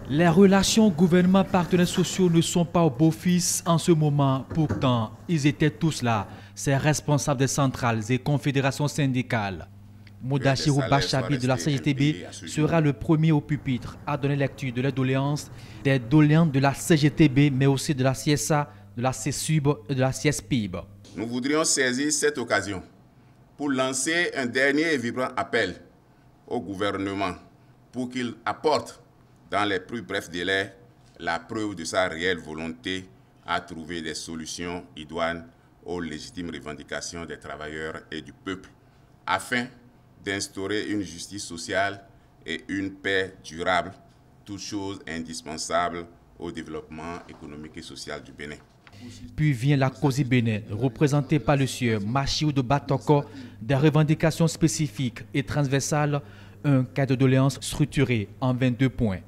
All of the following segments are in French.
Les relations gouvernement-partenaires sociaux ne sont pas au beau-fixe en ce moment. Pourtant, ils étaient tous là, ces responsables des centrales et confédérations syndicales. Mudashiru Bachabi de la CGTB sera le premier au pupitre à donner lecture de leurs doléances, des doléances de la CGTB, mais aussi de la CSA, de la CSUB et de la CSPIB. Nous voudrions saisir cette occasion pour lancer un dernier et vibrant appel au gouvernement pour qu'il apporte dans les plus brefs délais la preuve de sa réelle volonté à trouver des solutions idoines aux légitimes revendications des travailleurs et du peuple, afin d'instaurer une justice sociale et une paix durable, toutes choses indispensables au développement économique et social du Bénin. Puis vient la COSI Bénin, représentée par le sieur Machiou de Batoko, des revendications spécifiques et transversales, un cadre de doléances structuré en 22 points.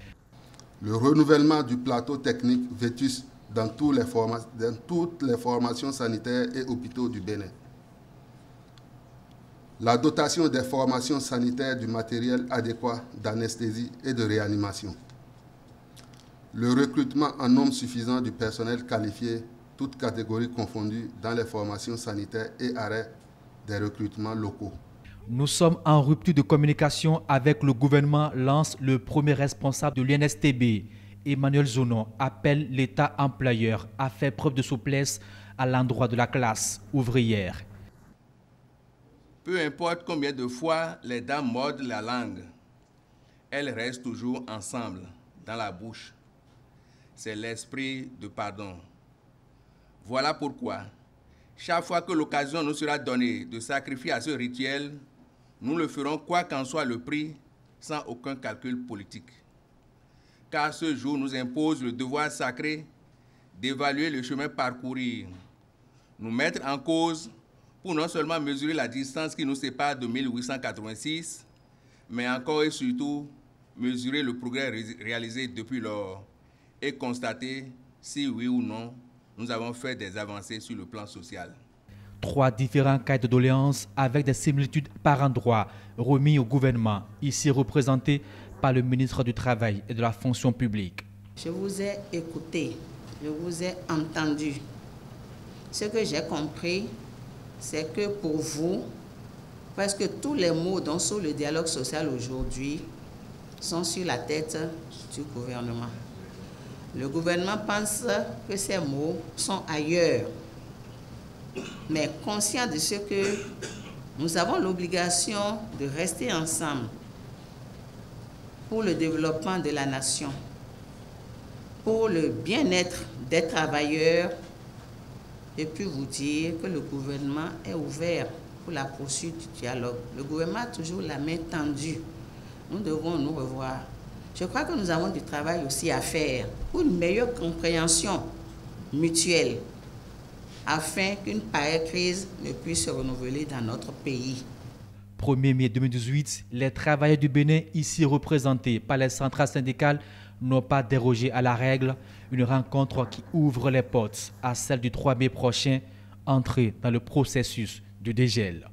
Le renouvellement du plateau technique vétus dans toutes les formations sanitaires et hôpitaux du Bénin. La dotation des formations sanitaires du matériel adéquat d'anesthésie et de réanimation. Le recrutement en nombre suffisant du personnel qualifié, toutes catégories confondues, dans les formations sanitaires et arrêt des recrutements locaux. Nous sommes en rupture de communication avec le gouvernement, lance le premier responsable de l'UNSTB. Emmanuel Zonon appelle l'État employeur à faire preuve de souplesse à l'endroit de la classe ouvrière. Peu importe combien de fois les dames mordent la langue, elles restent toujours ensemble, dans la bouche. C'est l'esprit de pardon. Voilà pourquoi, chaque fois que l'occasion nous sera donnée de sacrifier à ce rituel, nous le ferons quoi qu'en soit le prix, sans aucun calcul politique. Car ce jour nous impose le devoir sacré d'évaluer le chemin parcouru, nous mettre en cause pour non seulement mesurer la distance qui nous sépare de 1886, mais encore et surtout mesurer le progrès réalisé depuis lors et constater si oui ou non nous avons fait des avancées sur le plan social. 3 différents cas de doléances avec des similitudes par endroit remis au gouvernement, ici représenté par le ministre du Travail et de la Fonction publique. Je vous ai écouté, je vous ai entendu. Ce que j'ai compris, c'est que pour vous, presque tous les mots dont sur le dialogue social aujourd'hui sont sur la tête du gouvernement. Le gouvernement pense que ces mots sont ailleurs, mais conscient de ce que nous avons l'obligation de rester ensemble pour le développement de la nation, pour le bien-être des travailleurs, et puis vous dire que le gouvernement est ouvert pour la poursuite du dialogue. Le gouvernement a toujours la main tendue. Nous devons nous revoir. Je crois que nous avons du travail aussi à faire pour une meilleure compréhension mutuelle afin qu'une pareille crise ne puisse se renouveler dans notre pays. 1er mai 2018, les travailleurs du Bénin, ici représentés par les centrales syndicales, n'ont pas dérogé à la règle. Une rencontre qui ouvre les portes à celle du 3 mai prochain, entrée dans le processus de dégel.